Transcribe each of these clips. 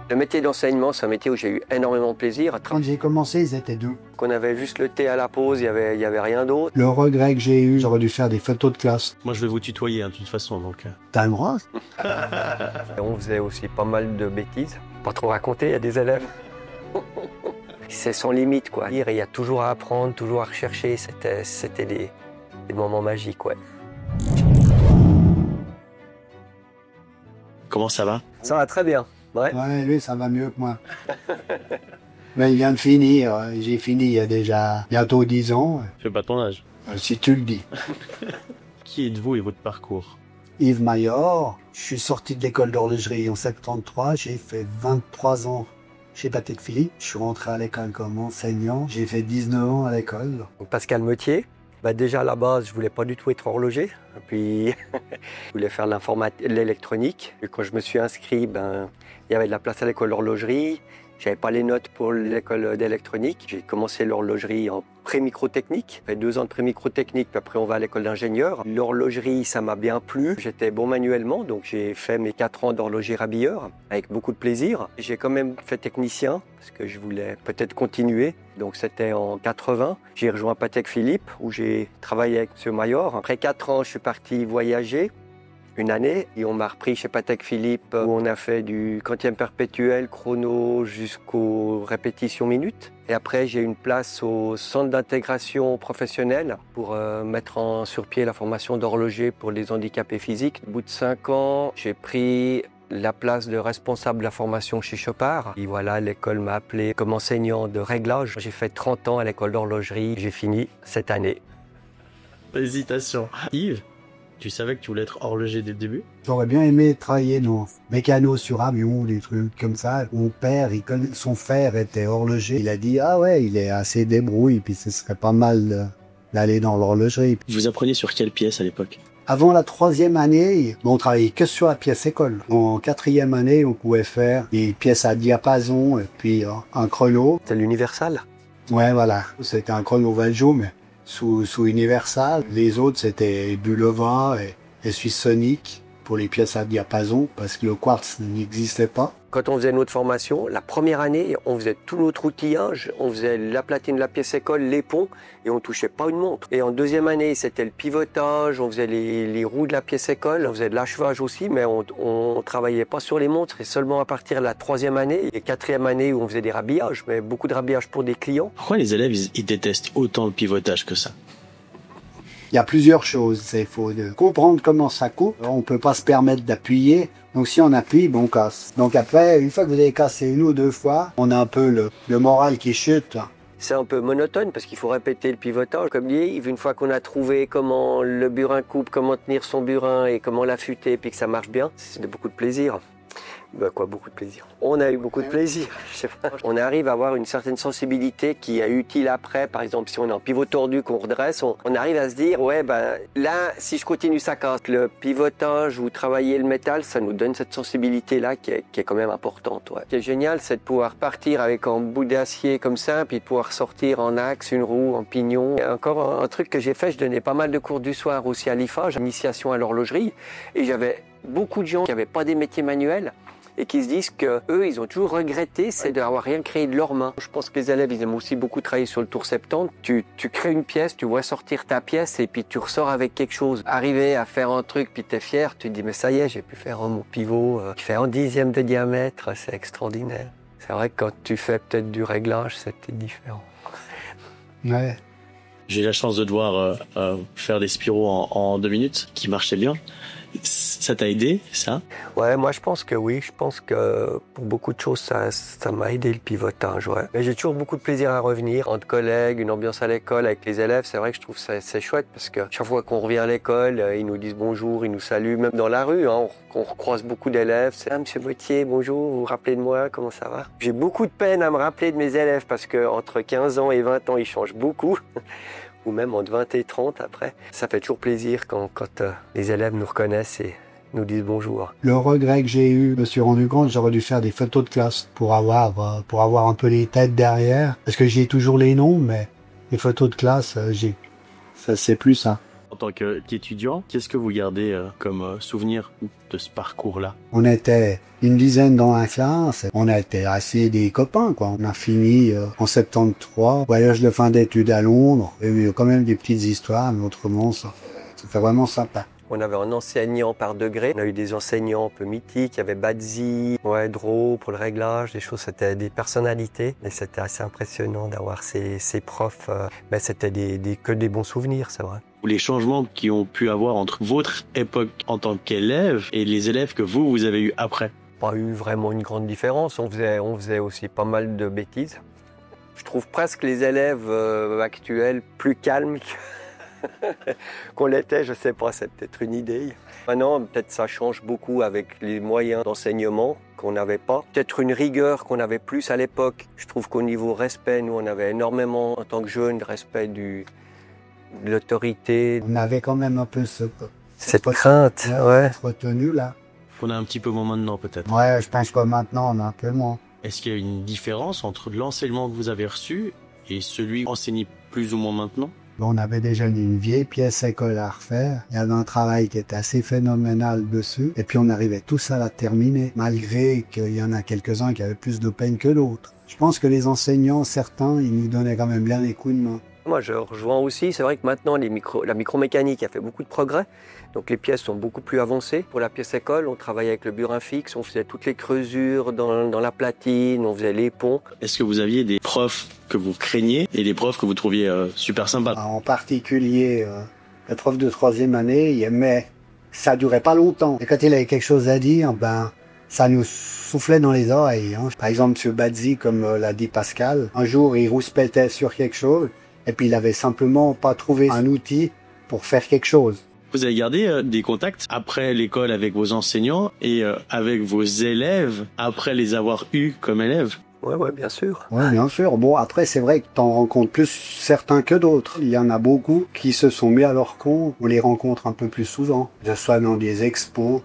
Le métier d'enseignement, c'est un métier où j'ai eu énormément de plaisir. Quand j'ai commencé, ils étaient deux. Qu'on avait juste le thé à la pause, il y avait rien d'autre. Le regret que j'ai eu, j'aurais dû faire des photos de classe. Moi, je vais vous tutoyer, de toute façon, donc... T'as le droit? On faisait aussi pas mal de bêtises. Pas trop raconter, il y a des élèves. C'est sans limite, quoi. Il y a toujours à apprendre, toujours à rechercher. C'était des moments magiques, ouais. Comment ça va? Ça va très bien. Ouais. Ouais, lui, ça va mieux que moi. Mais il vient de finir. J'ai fini il y a déjà bientôt 10 ans. Fais pas ton âge. Si tu le dis. Qui êtes-vous et votre parcours? Yves Maillard. Je suis sorti de l'école d'horlogerie en 73. J'ai fait 23 ans chez Patek Philippe. Je suis rentré à l'école comme enseignant. J'ai fait 19 ans à l'école. Donc Pascal Mottier. Déjà à la base, je voulais pas du tout être horloger. Et puis, je voulais faire l'électronique. Et quand je me suis inscrit, il y avait de la place à l'école d'horlogerie. J'avais pas les notes pour l'école d'électronique. J'ai commencé l'horlogerie en pré-microtechnique. J'ai fait 2 ans de pré-microtechnique, puis après on va à l'école d'ingénieur. L'horlogerie, ça m'a bien plu. J'étais bon manuellement, donc j'ai fait mes 4 ans d'horloger rabilleur avec beaucoup de plaisir. J'ai quand même fait technicien, parce que je voulais peut-être continuer. Donc c'était en 80. J'ai rejoint Patek Philippe, où j'ai travaillé avec M. Maillard. Après 4 ans, je suis parti voyager. Une année, et on m'a repris chez Patek Philippe où on a fait du quantième perpétuel, chrono jusqu'aux répétitions minutes. Et après, j'ai eu une place au centre d'intégration professionnelle pour mettre sur pied la formation d'horloger pour les handicapés physiques. Au bout de 5 ans, j'ai pris la place de responsable de la formation chez Chopard. Et voilà, l'école m'a appelé comme enseignant de réglage. J'ai fait 30 ans à l'école d'horlogerie. J'ai fini cette année. Hésitation. Yves, tu savais que tu voulais être horloger dès le début? J'aurais bien aimé travailler dans mécano sur avion, des trucs comme ça. Mon père, son frère était horloger. Il a dit, ah ouais, il est assez débrouille, puis ce serait pas mal d'aller dans l'horlogerie. Vous appreniez sur quelle pièce à l'époque? Avant la 3e année, on travaillait que sur la pièce école. En 4e année, on pouvait faire des pièces à diapason et puis un chrono. C'est l'Universal. Ouais, voilà. C'était un chrono Valjoux, mais sous Universal. Les autres, c'était Bulova et Swiss Sonic pour les pièces à diapason, parce que le quartz n'existait pas. Quand on faisait notre formation, la première année, on faisait tout notre outillage, on faisait la platine de la pièce école, les ponts, et on touchait pas une montre. Et en 2e année, c'était le pivotage, on faisait les roues de la pièce école, on faisait de l'achevage aussi, mais on travaillait pas sur les montres, et seulement à partir de la 3e année et 4e année où on faisait des rhabillages, mais beaucoup de rhabillages pour des clients. Pourquoi les élèves, ils détestent autant le pivotage que ça? Il y a plusieurs choses. Il faut comprendre comment ça coupe. On peut pas se permettre d'appuyer. Donc si on appuie, on casse. Donc après, une fois que vous avez cassé 1 ou 2 fois, on a un peu le moral qui chute. C'est un peu monotone parce qu'il faut répéter le pivotage. Comme dit Yves, une fois qu'on a trouvé comment le burin coupe, comment tenir son burin et comment l'affûter puis que ça marche bien, c'est de beaucoup de plaisir. Beaucoup de plaisir. On a eu beaucoup de plaisir. Je sais pas. On arrive à avoir une certaine sensibilité qui est utile après. Par exemple, si on est en pivot tordu, qu'on redresse, on arrive à se dire, là, si je continue ça casse. Le pivotage ou travailler le métal, ça nous donne cette sensibilité-là qui est quand même importante. Ouais. Ce qui est génial, c'est de pouvoir partir avec un bout d'acier comme ça, puis de pouvoir sortir en axe, une roue, en pignon. Et encore un truc que j'ai fait, je donnais pas mal de cours du soir aussi à l'IFA, initiation à l'horlogerie, et j'avais beaucoup de gens qui n'avaient pas des métiers manuels et qui se disent que eux, ils ont toujours regretté, c'est d'avoir rien créé de leurs mains. Je pense que les élèves, ils aiment aussi beaucoup travailler sur le tour 70. Tu crées une pièce, tu vois sortir ta pièce et puis tu ressors avec quelque chose. Arriver à faire un truc, puis t'es fier, tu te dis mais ça y est, j'ai pu faire mon pivot qui fait 1/10 de diamètre, c'est extraordinaire. C'est vrai que quand tu fais peut-être du réglage, c'était différent. Ouais. J'ai eu la chance de devoir faire des spiros en 2 minutes, qui marchaient bien. Ça t'a aidé, ça? Ouais, moi je pense que oui. Je pense que pour beaucoup de choses, ça m'a aidé le pivotage, ouais. Mais j'ai toujours beaucoup de plaisir à revenir. Entre collègues, une ambiance à l'école avec les élèves, c'est vrai que je trouve ça c'est chouette parce que chaque fois qu'on revient à l'école, ils nous disent bonjour, ils nous saluent, même dans la rue, on recroise beaucoup d'élèves. C'est Monsieur Mottier, bonjour, vous vous rappelez de moi, comment ça va? J'ai beaucoup de peine à me rappeler de mes élèves parce que entre 15 ans et 20 ans, ils changent beaucoup. Ou même entre 20 et 30 après. Ça fait toujours plaisir quand les élèves nous reconnaissent et nous disent bonjour. Le regret que j'ai eu, je me suis rendu compte, j'aurais dû faire des photos de classe pour avoir un peu les têtes derrière. Parce que j'ai toujours les noms, mais les photos de classe, ça c'est plus ça. En tant qu'étudiant, qu'est-ce que vous gardez comme souvenir de ce parcours-là? On était une dizaine dans la classe. On a été assez des copains, quoi. On a fini en 73, voyage de fin d'études à Londres. Il y a eu quand même des petites histoires, mais autrement, ça fait vraiment sympa. On avait un enseignant par degré. On a eu des enseignants un peu mythiques. Il y avait Badzi, Dro pour le réglage, des choses. C'était des personnalités. Et c'était assez impressionnant d'avoir ces profs. Mais c'était que des bons souvenirs, c'est vrai. Les changements qui ont pu avoir entre votre époque en tant qu'élève et les élèves que vous avez eu après. Pas eu vraiment une grande différence. On faisait aussi pas mal de bêtises. Je trouve presque les élèves actuels plus calmes qu'on l'était, je sais pas, c'est peut-être une idée. Maintenant, peut-être ça change beaucoup avec les moyens d'enseignement qu'on n'avait pas. Peut-être une rigueur qu'on avait plus à l'époque. Je trouve qu'au niveau respect, nous, on avait énormément, en tant que jeunes, de respect de l'autorité. On avait quand même un peu cette crainte, ouais. Retenu là. On a un petit peu moins maintenant, peut-être. Ouais, je pense que maintenant, on a un peu moins. Est-ce qu'il y a une différence entre l'enseignement que vous avez reçu et celui enseigné plus ou moins maintenant? On avait déjà une vieille pièce école à refaire. Il y avait un travail qui était assez phénoménal dessus. Et puis on arrivait tous à la terminer, malgré qu'il y en a quelques-uns qui avaient plus de peine que d'autres. Je pense que les enseignants, certains, ils nous donnaient quand même bien des coups de main. Moi, je rejoins aussi. C'est vrai que maintenant, la micromécanique a fait beaucoup de progrès. Donc les pièces sont beaucoup plus avancées. Pour la pièce école, on travaillait avec le burin fixe, on faisait toutes les creusures dans la platine, on faisait les ponts. Est-ce que vous aviez des profs que vous craigniez et des profs que vous trouviez super sympas? En particulier, le prof de 3e année, il aimait... Ça durait pas longtemps. Et quand il avait quelque chose à dire, ça nous soufflait dans les oreilles. Hein. Par exemple, M. Badzi, comme l'a dit Pascal, un jour, il rouspétait sur quelque chose, et puis il avait simplement pas trouvé un outil pour faire quelque chose. Vous avez gardé des contacts après l'école avec vos enseignants et avec vos élèves après les avoir eus comme élèves? Ouais, bien sûr. Ouais, bien sûr. Bon, après, c'est vrai que t'en rencontres plus certains que d'autres. Il y en a beaucoup qui se sont mis à leur compte. On les rencontre un peu plus souvent. Que ce soit dans des expos,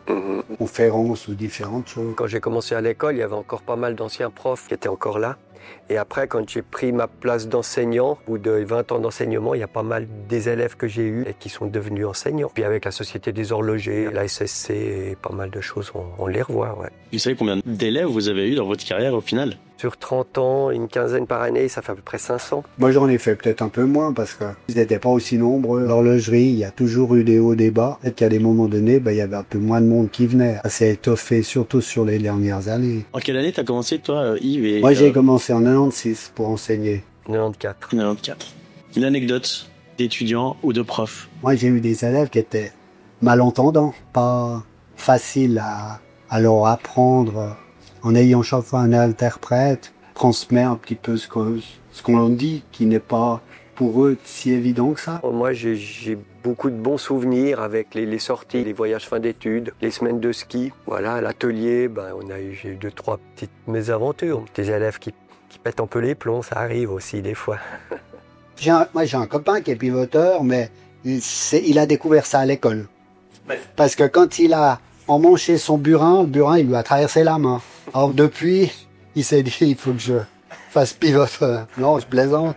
conférences ou différentes choses. Quand j'ai commencé à l'école, il y avait encore pas mal d'anciens profs qui étaient encore là. Et après, quand j'ai pris ma place d'enseignant, au bout de 20 ans d'enseignement, il y a pas mal des élèves que j'ai eus et qui sont devenus enseignants. Puis avec la Société des horlogers, la SSC et pas mal de choses, on les revoit. Ouais. Vous savez combien d'élèves vous avez eu dans votre carrière au final? Sur 30 ans, une quinzaine par année, ça fait à peu près 500. Moi, j'en ai fait peut-être un peu moins parce que ils n'étaient pas aussi nombreux. L'horlogerie, il y a toujours eu des hauts, des bas. Peut-être qu'à des moments donnés, il y avait un peu moins de monde qui venait. Ça s'est étoffé, surtout sur les dernières années. En quelle année t'as commencé, toi, Yves? Moi, j'ai commencé en 96 pour enseigner. 94. 94. Une anecdote d'étudiant ou de prof? Moi, j'ai eu des élèves qui étaient malentendants, pas faciles à leur apprendre. En ayant chaque fois un interprète, transmet un petit peu ce qu'on leur dit, qui n'est pas pour eux si évident que ça. Moi, j'ai beaucoup de bons souvenirs avec les sorties, les voyages fin d'études, les semaines de ski. Voilà, à l'atelier, j'ai eu 2-3 petites mésaventures. Des élèves qui pètent un peu les plombs, ça arrive aussi des fois. Moi, j'ai un copain qui est pivoteur, mais il a découvert ça à l'école. Ouais. Parce que quand il a emmanché son burin, le burin, il lui a traversé la main. Alors depuis, il s'est dit, il faut que je fasse pivoteur. Non, je plaisante.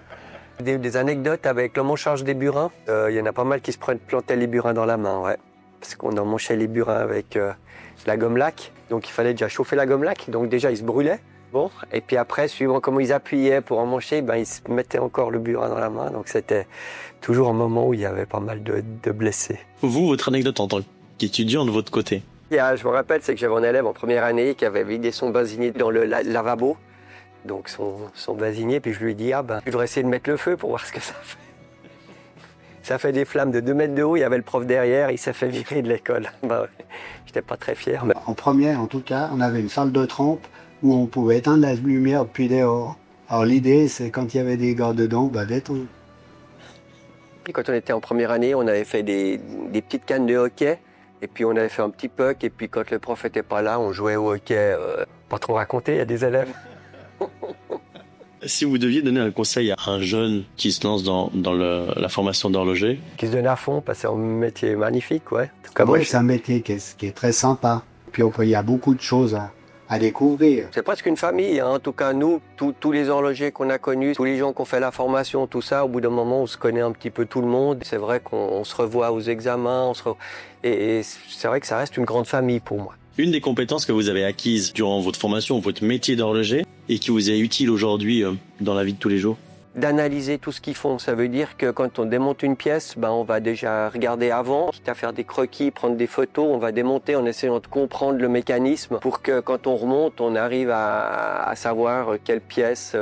Des anecdotes avec l'emmanchage des burins. Il y en a pas mal qui se plantaient les burins dans la main, ouais. Parce qu'on emmanchait les burins avec la gomme laque. Donc il fallait déjà chauffer la gomme laque. Donc déjà, ils se brûlaient. Bon, et puis après, suivant comment ils appuyaient pour emmancher, ils se mettaient encore le burin dans la main. Donc c'était toujours un moment où il y avait pas mal de blessés. Vous, votre anecdote en tant qu'étudiant de votre côté? Je me rappelle, c'est que j'avais un élève en première année qui avait vidé son basinier dans le lavabo. Donc son basinier, puis je lui ai dit, tu devrais essayer de mettre le feu pour voir ce que ça fait. Ça fait des flammes de 2 mètres de haut, il y avait le prof derrière, il s'est fait virer de l'école. J'étais pas très fier. Mais... En première, en tout cas, on avait une salle de trempe où on pouvait éteindre la lumière depuis dehors. Alors l'idée, c'est quand il y avait des gars dedans, d'éteindre. Puis quand on était en première année, on avait fait des petites cannes de hockey. Et puis on avait fait un petit puck. Et puis quand le prof était pas là, on jouait au hockey. Pas trop raconté à des élèves. Si vous deviez donner un conseil à un jeune qui se lance dans la formation d'horloger? Qui se donne à fond, parce que c'est un métier magnifique, ouais. Oui, c'est un métier qui est très sympa. Puis il y a beaucoup de choses à découvrir. C'est presque une famille, hein. En tout cas nous, tous les horlogers qu'on a connus, tous les gens qui ont fait la formation, tout ça, au bout d'un moment on se connaît un petit peu tout le monde. C'est vrai qu'on se revoit aux examens, et c'est vrai que ça reste une grande famille pour moi. Une des compétences que vous avez acquises durant votre formation, votre métier d'horloger, et qui vous est utile aujourd'hui dans la vie de tous les jours? D'analyser tout ce qu'ils font. Ça veut dire que quand on démonte une pièce, on va déjà regarder avant, quitte à faire des croquis, prendre des photos, on va démonter en essayant de comprendre le mécanisme pour que quand on remonte, on arrive à savoir quelle pièce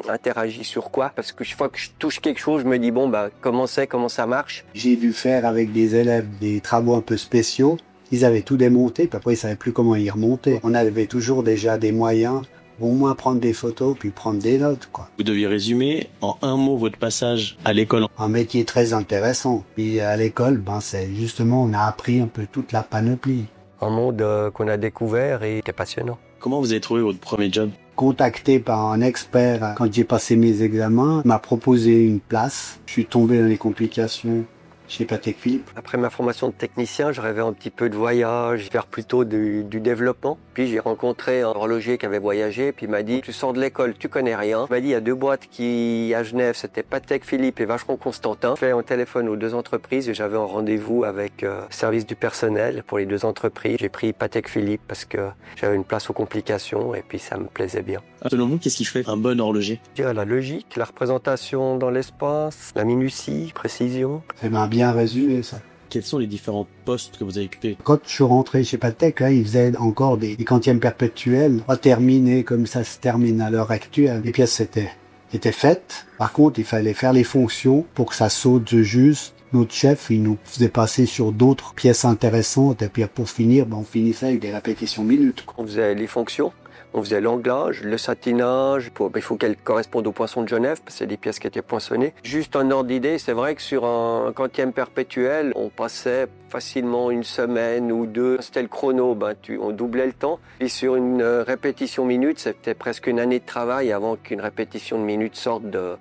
interagit sur quoi. Parce que chaque fois que je touche quelque chose, je me dis comment ça marche. J'ai dû faire avec des élèves des travaux un peu spéciaux. Ils avaient tout démonté, puis après ils savaient plus comment y remonter. On avait toujours déjà des moyens. Au moins prendre des photos, puis prendre des notes, quoi. Vous deviez résumer en un mot votre passage à l'école. Un métier très intéressant. Puis à l'école, c'est justement, on a appris un peu toute la panoplie. Un monde qu'on a découvert et qui est passionnant. Comment vous avez trouvé votre premier job? Contacté par un expert quand j'ai passé mes examens, il m'a proposé une place. Je suis tombé dans les complications chez Patek Philippe. Après ma formation de technicien, je rêvais un petit peu de voyage, faire plutôt du développement. Puis j'ai rencontré un horloger qui avait voyagé, puis il m'a dit « Tu sors de l'école, tu connais rien. » Il m'a dit « Il y a deux boîtes qui, à Genève, c'était Patek Philippe et Vacheron Constantin. » Je fais un téléphone aux deux entreprises et j'avais un rendez-vous avec le service du personnel pour les deux entreprises. J'ai pris Patek Philippe parce que j'avais une place aux complications et puis ça me plaisait bien. Selon vous, qu'est-ce qui fait un bon horloger? Je dirais la logique, la représentation dans l'espace, la minutie, précision. C'est bien résumé, ça. Quels sont les différents postes que vous avez occupés? Quand je suis rentré chez Patek, là, ils faisaient encore des quantièmes perpétuels, pas terminés comme ça se termine à l'heure actuelle. Les pièces étaient faites. Par contre, il fallait faire les fonctions pour que ça saute juste. Notre chef, il nous faisait passer sur d'autres pièces intéressantes. Et puis pour finir, on finissait avec des répétitions minutes. On faisait les fonctions. On faisait l'anglage, le satinage, il faut qu'elle corresponde au poinçon de Genève, parce que c'est des pièces qui étaient poinçonnées. Juste un ordre d'idée, c'est vrai que sur un quantième perpétuel, on passait facilement une semaine ou deux. C'était le chrono, on doublait le temps. Et sur une répétition minute, c'était presque une année de travail avant qu'une répétition de minute sorte de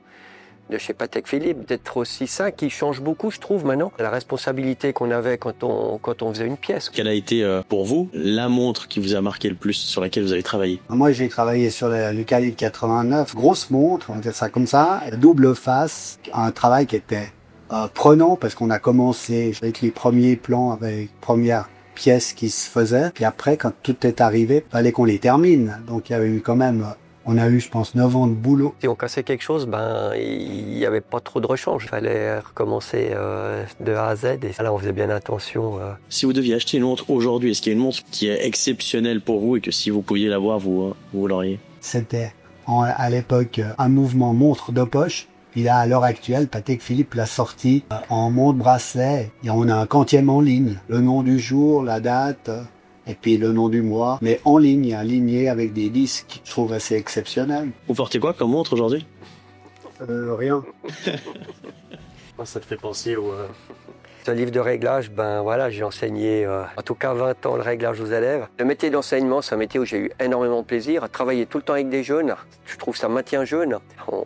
chez Patek Philippe. Peut-être aussi ça qui change beaucoup, je trouve, maintenant. La responsabilité qu'on avait quand on faisait une pièce. Quelle a été, pour vous, la montre qui vous a marqué le plus, sur laquelle vous avez travaillé? Moi, j'ai travaillé sur le calibre 89. Grosse montre, on va dire ça comme ça. Double face. Un travail qui était prenant parce qu'on a commencé avec les premiers plans, avec les premières pièces qui se faisaient. Puis après, quand tout est arrivé, il fallait qu'on les termine. Donc, il y avait eu quand même... On a eu, je pense, 9 ans de boulot. Si on cassait quelque chose, il n'y avait pas trop de rechange. Il fallait recommencer de A à Z. Et là, on faisait bien attention. Si vous deviez acheter une montre aujourd'hui, est-ce qu'il y a une montre qui est exceptionnelle pour vous et que si vous pouviez l'avoir, vous l'auriez? C'était à l'époque un mouvement montre de poche. Puis là, à l'heure actuelle, Patek Philippe l'a sorti en montre bracelet. Et on a un quantième en ligne. Le nom du jour, la date... Et puis le nom du mois, mais en ligne, aligné avec des disques, je trouve assez exceptionnel. Vous portez quoi comme montre aujourd'hui? Rien. Ça te fait penser au... Ce livre de réglage, j'ai enseigné en tout cas 20 ans le réglage aux élèves. Le métier d'enseignement, c'est un métier où j'ai eu énormément de plaisir. À travailler tout le temps avec des jeunes, je trouve que ça maintient jeune.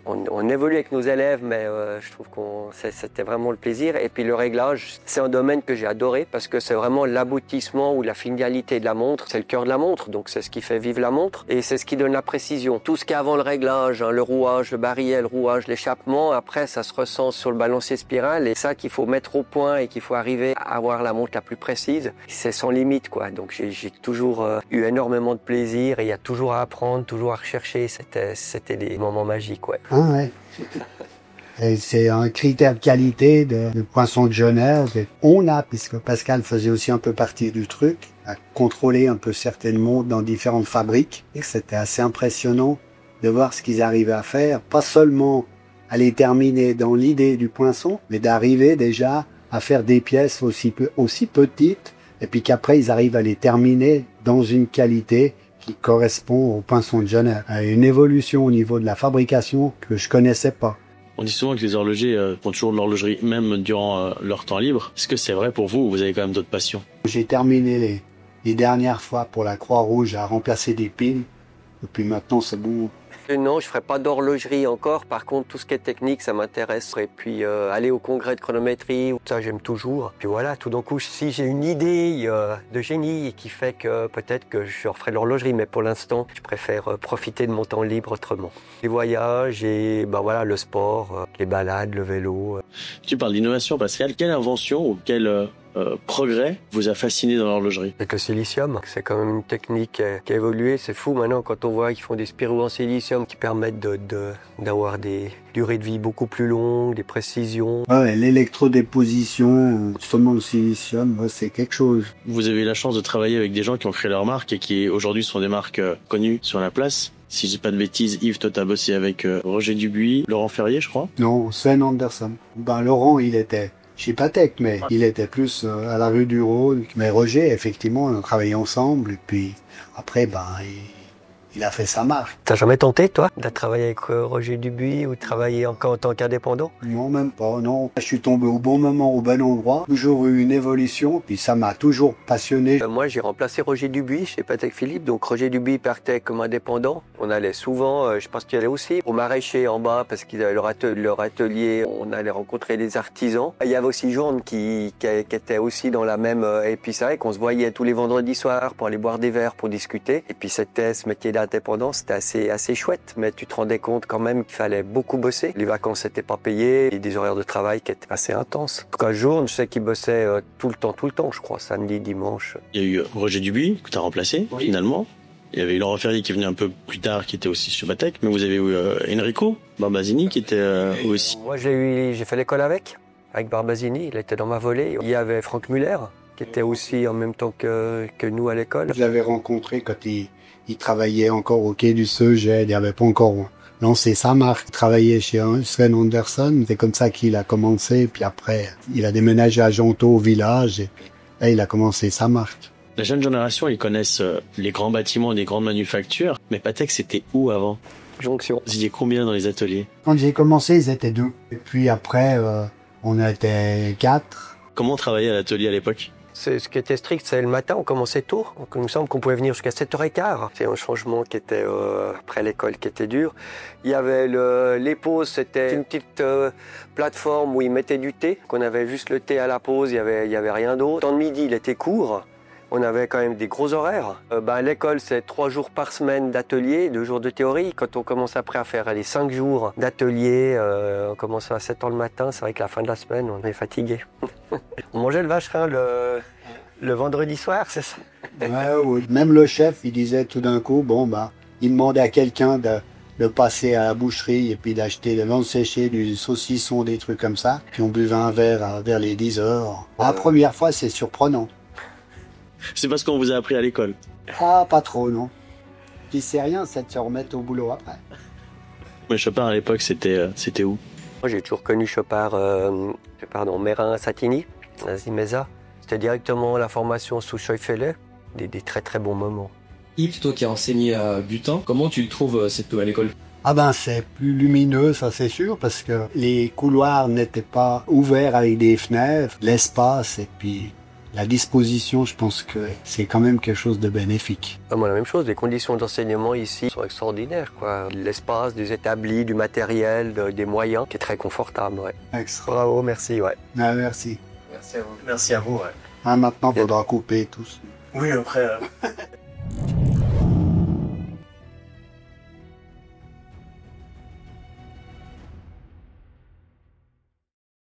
On évolue avec nos élèves, mais je trouve que c'était vraiment le plaisir. Et puis le réglage, c'est un domaine que j'ai adoré parce que c'est vraiment l'aboutissement ou la finalité de la montre. C'est le cœur de la montre, donc c'est ce qui fait vivre la montre. Et c'est ce qui donne la précision. Tout ce qui est avant le réglage, le rouage, le barillet, le rouage, l'échappement, après ça se ressent sur le balancier spirale. Et ça qu'il faut mettre au point et qu'il faut arriver à avoir la montre la plus précise, c'est sans limite, quoi. Donc j'ai toujours eu énormément de plaisir et il y a toujours à apprendre, toujours à rechercher. C'était des moments magiques, ouais. Ah ouais. Et c'est un critère de qualité de poinçon de Genève. On a, puisque Pascal faisait aussi un peu partie du truc, à contrôler un peu certaines montres dans différentes fabriques. Et c'était assez impressionnant de voir ce qu'ils arrivaient à faire. Pas seulement à les terminer dans l'idée du poinçon, mais d'arriver déjà à faire des pièces aussi petites, et puis qu'après ils arrivent à les terminer dans une qualité qui correspond au poinçon de Genève. Une évolution au niveau de la fabrication que je connaissais pas. On dit souvent que les horlogers font toujours de l'horlogerie, même durant leur temps libre. Est-ce que c'est vrai pour vous ou vous avez quand même d'autres passions? J'ai terminé les dernières fois pour la Croix-Rouge à remplacer des piles, et puis maintenant c'est bon. Non, je ferai pas d'horlogerie encore. Par contre, tout ce qui est technique, ça m'intéresse. Et puis, aller au congrès de chronométrie, ça, j'aime toujours. Puis voilà, tout d'un coup, si j'ai une idée de génie qui fait que peut-être que je referai de l'horlogerie, mais pour l'instant, je préfère profiter de mon temps libre autrement. Les voyages et voilà, le sport, les balades, le vélo. Tu parles d'innovation, Pascal. Quelle invention ou quel progrès vous a fasciné dans l'horlogerie? Avec le silicium, c'est quand même une technique qui a évolué. C'est fou maintenant quand on voit qu'ils font des spiraux en silicium qui permettent d'avoir des durées de vie beaucoup plus longues, des précisions. Ouais, l'électrodéposition, seulement le silicium, ouais, c'est quelque chose. Vous avez eu la chance de travailler avec des gens qui ont créé leur marque et qui aujourd'hui sont des marques connues sur la place. Si j'ai pas de bêtises, Yves, toi t'as bossé avec Roger Dubuis, Laurent Ferrier, je crois. Non, Sven Anderson. Laurent, il était chez Patek, mais il était plus à la rue du Rhône. Mais Roger, effectivement, on a travaillé ensemble. Et puis après, il a fait sa marque. T'as jamais tenté, toi, de travailler avec Roger Dubuis ou de travailler encore en tant qu'indépendant? Non, même pas, non. Je suis tombé au bon moment, au bon endroit. Toujours eu une évolution, puis ça m'a toujours passionné. Moi, j'ai remplacé Roger Dubuis chez Patek Philippe. Donc, Roger Dubuis partait comme indépendant. On allait souvent, je pense qu'il allait aussi au maraîcher en bas parce qu'ils avaient leur atelier. On allait rencontrer des artisans. Il y avait aussi Journe qui était aussi dans la même... Et puis, c'est vrai qu'on se voyait tous les vendredis soirs pour aller boire des verres, pour discuter. Et puis, c'était ce métier d'indépendant, c'était assez chouette. Mais tu te rendais compte quand même qu'il fallait beaucoup bosser. Les vacances n'étaient pas payées et des horaires de travail qui étaient assez intenses. En tout cas, Journe, je sais qu'il bossait tout le temps, je crois, samedi, dimanche. Il y a eu Roger Dubuis que tu as remplacé, oui, finalement. Il y avait eu Laurent Ferrier qui est venu un peu plus tard, qui était aussi sur Patek. Mais vous avez eu Enrico Barbasini qui était aussi... Moi, j'ai fait l'école avec Barbasini. Il était dans ma volée. Il y avait Franck Muller qui était aussi en même temps que nous à l'école. Je l'avais rencontré quand il travaillait encore au quai du Seuget. Il n'avait pas encore lancé sa marque. Il travaillait chez Sven Anderson. C'est comme ça qu'il a commencé. Puis après, il a déménagé à Jonto au village. Et puis là, il a commencé sa marque. La jeune génération, ils connaissent les grands bâtiments et les grandes manufactures. Mais Patek, c'était où avant? Jonction. Vous étiez combien dans les ateliers? Quand j'ai commencé, ils étaient 2. Et puis après, on était 4. Comment travailler à l'atelier à l'époque? Ce qui était strict, c'est le matin, on commençait tôt. Donc, il me semble qu'on pouvait venir jusqu'à 7h15. C'est un changement qui était après l'école qui était dur. Il y avait les pauses, c'était une petite plateforme où ils mettaient du thé. Qu'on avait juste le thé à la pause, il y avait rien d'autre. Le temps de midi, il était court. On avait quand même des gros horaires. L'école, c'est 3 jours par semaine d'atelier, 2 jours de théorie. Quand on commence après à faire les 5 jours d'atelier, on commence à 7h le matin. C'est vrai que la fin de la semaine, on est fatigué. On mangeait le vacherin le vendredi soir, c'est ça? Ouais. Même le chef, il disait tout d'un coup, il demandait à quelqu'un de passer à la boucherie et puis d'acheter des viandes séchées, du saucisson, des trucs comme ça. Puis on buvait un verre vers les 10h. La première fois, c'est surprenant. C'est parce qu'on vous a appris à l'école? Ah, pas trop, non. Tu sais rien, c'est de se remettre au boulot après. Mais Chopard, à l'époque, c'était où? Moi, j'ai toujours connu Chopard, Mérin-Satigny, à Zimeza. C'était directement la formation sous Scheufele, des très très bons moments. Yves, toi qui as enseigné à Butin, comment tu le trouves cette nouvelle école? C'est plus lumineux, ça c'est sûr, parce que les couloirs n'étaient pas ouverts avec des fenêtres, l'espace et puis la disposition, je pense que c'est quand même quelque chose de bénéfique. Moi, la même chose, les conditions d'enseignement ici sont extraordinaires, quoi. L'espace, des établis, du matériel, des moyens, qui est très confortable, ouais. Extra. Bravo, merci, ouais. Ah, merci. Merci à vous. Merci à vous, ouais. Maintenant, il faudra couper tous. Oui, après...